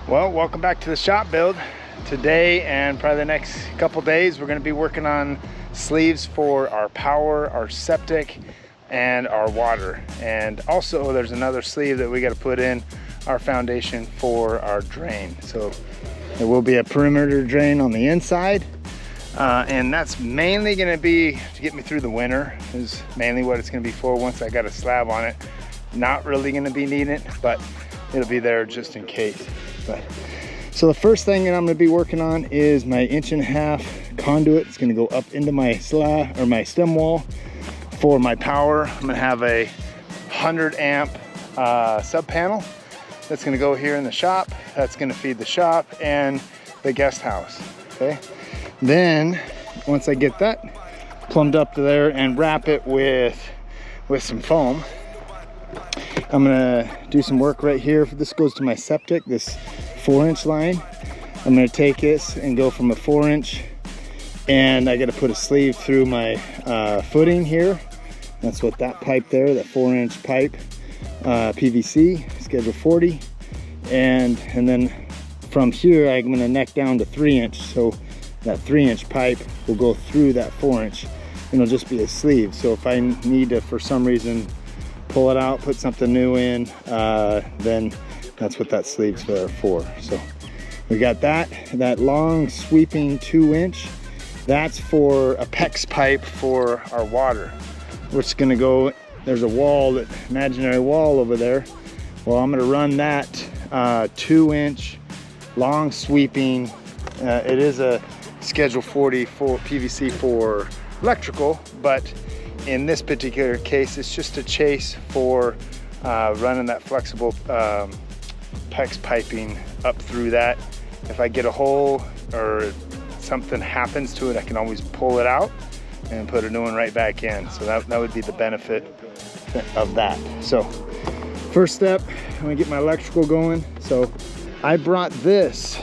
Well, welcome back to the shop build. Today and probably the next couple days, we're going to be working on sleeves for our power, our septic, and our water. And also there's another sleeve that we got to put in our foundation for our drain. So there will be a perimeter drain on the inside. And that's mainly going to be to get me through the winter, is mainly what it's going to be for once I got a slab on it. Not really going to be needing it, but it'll be there just in case. So the first thing that I'm going to be working on is my 1.5-inch conduit. It's going to go up into my slab or my stem wall for my power. I'm going to have a 100-amp sub panel that's going to go here in the shop. That's going to feed the shop and the guest house. Okay. Then once I get that plumbed up to there and wrap it with some foam, I'm gonna do some work right here. This goes to my septic, this 4-inch line. I'm gonna take this and go from a 4-inch, and I gotta put a sleeve through my footing here. That's what that pipe there, that 4-inch pipe, PVC, schedule 40. And then from here, I'm gonna neck down to 3-inch. So that 3-inch pipe will go through that 4-inch, and it'll just be a sleeve. So if I need to, for some reason, pull it out, put something new in, then that's what that sleeve's there for. So we got that long sweeping 2-inch. That's for a PEX pipe for our water. Which is gonna go, there's a wall, that imaginary wall over there. Well, I'm gonna run that 2-inch long sweeping. It is a schedule 40 for PVC for electrical, but in this particular case, it's just a chase for running that flexible PEX piping up through that. If I get a hole or something happens to it, I can always pull it out and put a new one right back in. So that would be the benefit of that. So first step, I'm gonna get my electrical going. So I brought this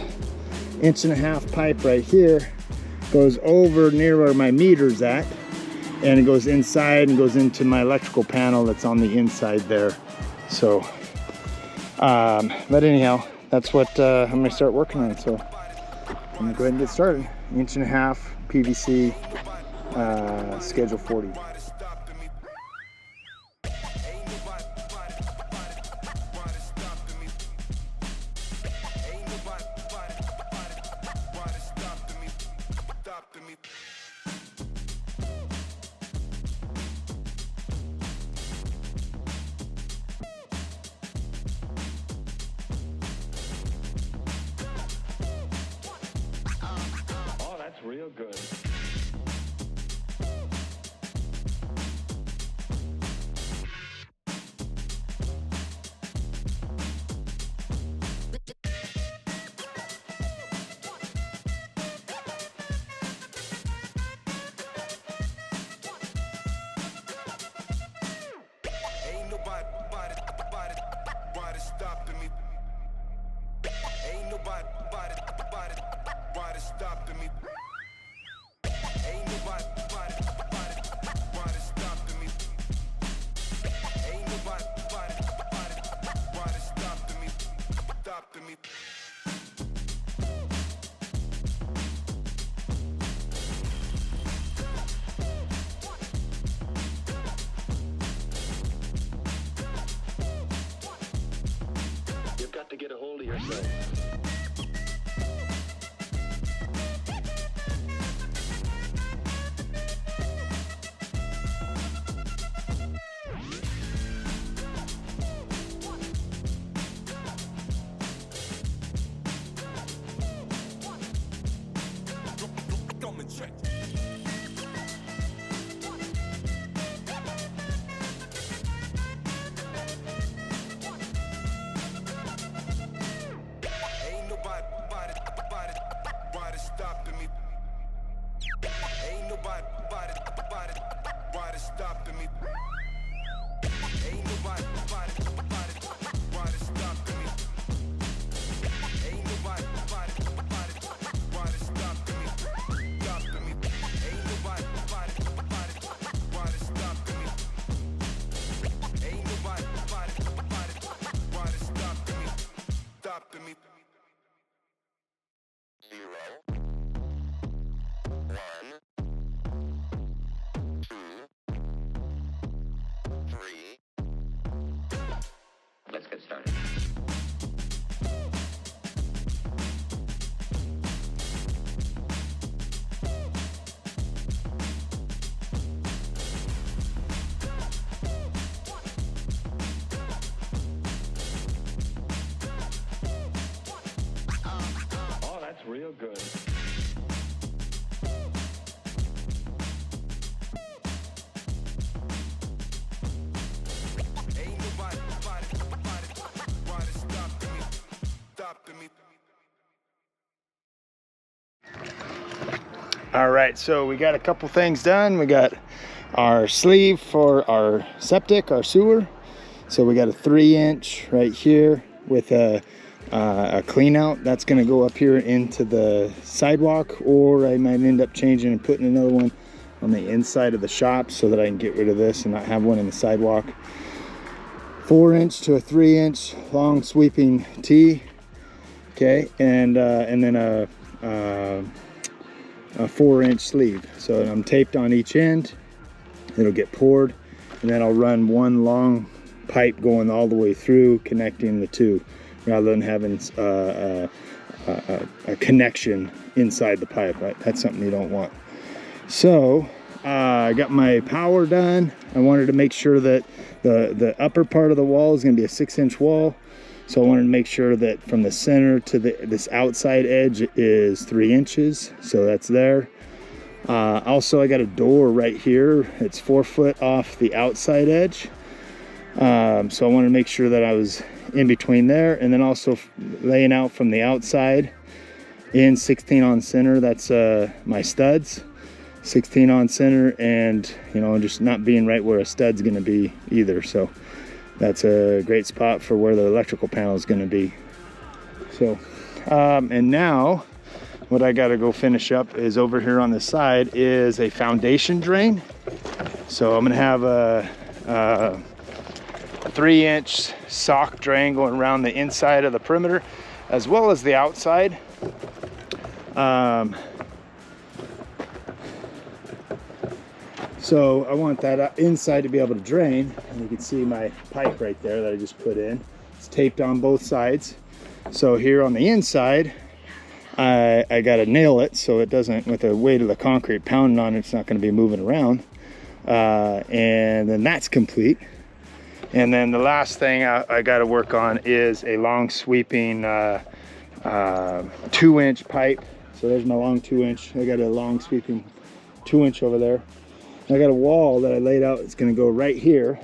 1.5-inch pipe right here, goes over near where my meter's at, and it goes inside and goes into my electrical panel that's on the inside there. So but anyhow, that's what I'm gonna start working on. So I'm gonna go ahead and get started. 1.5-inch PVC, schedule 40. Real good. Ain't nobody stopping me. Ain't nobody stopping me. Ain't nobody stopping me. Ain't nobody stopping me. You've got to get a hold of yourself. Stopping me. Ain't nobody stopping me. Ain't nobody stopping me. Ain't nobody stopping me. Stopping me. Ain't nobody stopping me. Ain't nobody stopping me. Stopping me. All right, so we got a couple things done. We got our sleeve for our septic, our sewer. So we got a 3-inch right here with a clean out. That's gonna go up here into the sidewalk, or I might end up changing and putting another one on the inside of the shop so that I can get rid of this and not have one in the sidewalk. 4-inch to a 3-inch long sweeping T. Okay, and then a 4-inch sleeve. So I'm taped on each end. It'll get poured, and then I'll run one long pipe going all the way through, connecting the two, rather than having a connection inside the pipe. Right? That's something you don't want. So I got my power done. I wanted to make sure that the upper part of the wall is going to be a 6-inch wall. So I wanted to make sure that from the center to this outside edge is 3 inches. So that's there. Also, I got a door right here. It's 4 foot off the outside edge. So I wanted to make sure that I was in between there, and then also laying out from the outside in 16 on center. That's my studs, 16 on center, and you know, just not being right where a stud's going to be either. So that's a great spot for where the electrical panel is going to be. So, and now what I got to go finish up is over here on the side is a foundation drain. So I'm going to have a 3-inch sock drain going around the inside of the perimeter as well as the outside. So I want that inside to be able to drain, and you can see my pipe right there that I just put in. It's taped on both sides. So here on the inside, I got to nail it so it doesn't, with the weight of the concrete pounding on it, it's not going to be moving around. And then that's complete. And then the last thing I got to work on is a long sweeping 2-inch pipe. So there's my long 2-inch. I got a long sweeping 2-inch over there. I got a wall that I laid out. It's going to go right here,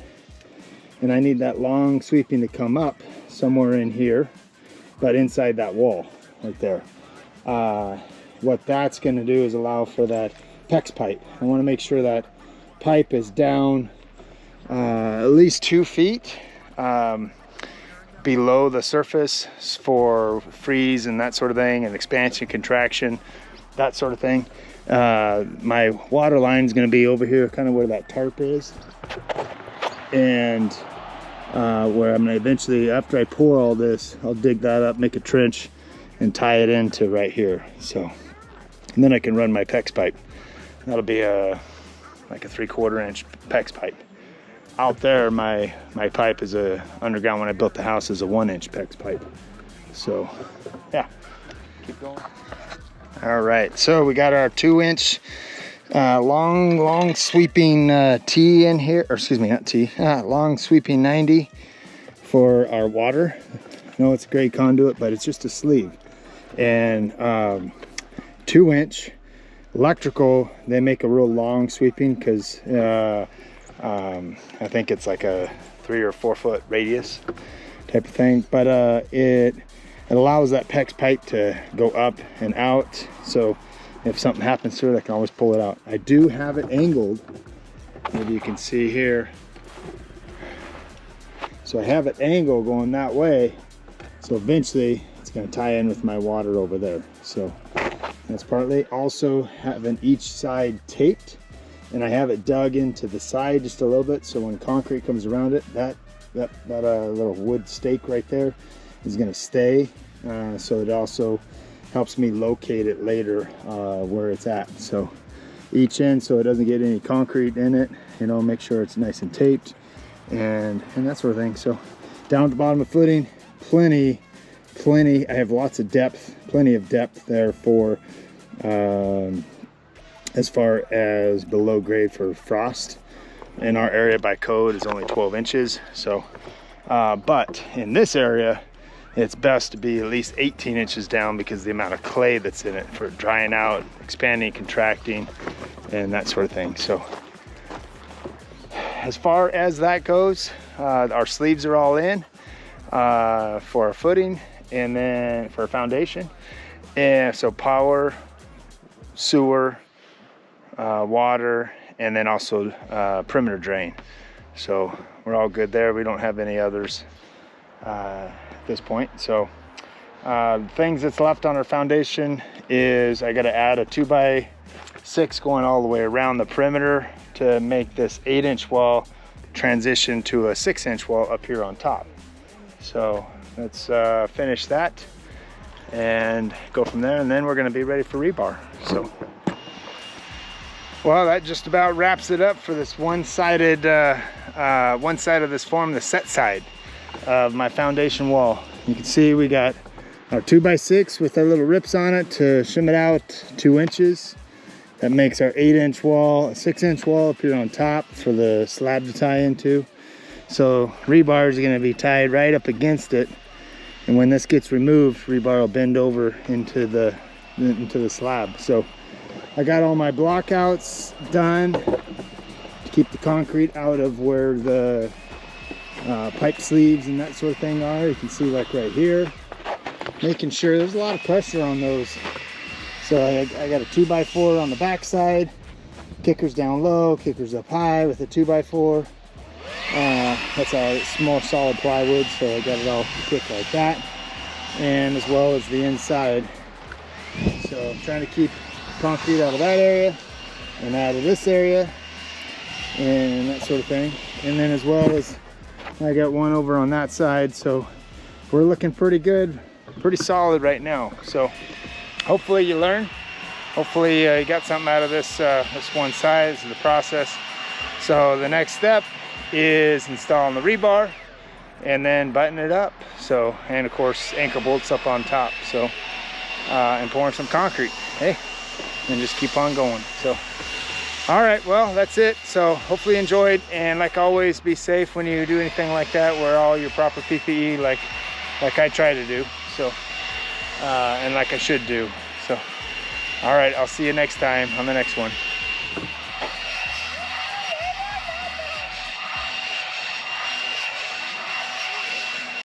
and I need that long sweeping to come up somewhere in here, but inside that wall right there. What that's going to do is allow for that PEX pipe. I want to make sure that pipe is down at least 2 feet below the surface for freeze and that sort of thing, and expansion, contraction, that sort of thing. My water line is going to be over here, kind of where that tarp is, and where I'm going to eventually, after I pour all this, I'll dig that up, make a trench, and tie it into right here. So, and then I can run my PEX pipe. That'll be like a 3/4 inch PEX pipe. Out there, my pipe is underground. When I built the house, is a 1-inch PEX pipe. So, yeah, keep going. All right, so we got our 2-inch long sweeping T in here, or excuse me, not T, long sweeping 90 for our water. I know it's a great conduit, but it's just a sleeve. And 2-inch electrical, they make a real long sweeping because I think it's like a 3 or 4 foot radius type of thing, but it allows that PEX pipe to go up and out, so if something happens to it, I can always pull it out. I do have it angled, maybe you can see here. So I have it angled going that way, so eventually it's going to tie in with my water over there. So that's partly. Also having each side taped, and I have it dug into the side just a little bit, so when concrete comes around it, that little wood stake right there is going to stay, so it also helps me locate it later where it's at. So each end, so it doesn't get any concrete in it, you know, make sure it's nice and taped, and that sort of thing. So down at the bottom of footing, plenty, I have lots of depth, plenty of depth there for as far as below grade for frost. In our area by code is only 12 inches. So, but in this area, it's best to be at least 18 inches down because of the amount of clay that's in it for drying out, expanding, contracting, and that sort of thing. So as far as that goes, our sleeves are all in for our footing and then for our foundation. And so power, sewer, water, and then also perimeter drain. So we're all good there. We don't have any others at this point. So things that's left on our foundation is I got to add a 2x6 going all the way around the perimeter to make this 8-inch wall transition to a 6-inch wall up here on top. So let's finish that and go from there, and then we're going to be ready for rebar. So, well, that just about wraps it up for this one-sided one side of this form, the set side of my foundation wall. You can see we got our 2x6 with our little rips on it to shim it out 2 inches. That makes our 8-inch wall a 6-inch wall up here on top for the slab to tie into. So rebar is going to be tied right up against it, and when this gets removed, rebar will bend over into the slab. So I got all my block outs done to keep the concrete out of where the pipe sleeves and that sort of thing are. You can see, like right here, making sure there's a lot of pressure on those. So I got a 2x4 on the back side, kickers down low, kickers up high with a 2x4. That's a small solid plywood, so I got it all equipped like that, and as well as the inside. So I'm trying to keep concrete out of that area and out of this area and that sort of thing. And then as well as I got one over on that side, so we're looking pretty good, pretty solid right now. So hopefully you learn, hopefully you got something out of this this one side. This is the process. So the next step is installing the rebar and then button it up. So, and of course anchor bolts up on top. So and pouring some concrete, hey, and just keep on going. So all right, well, that's it. So hopefully you enjoyed, and like always, be safe when you do anything like that. Wear all your proper PPE like I try to do, so and like I should do. So all right, I'll see you next time on the next one.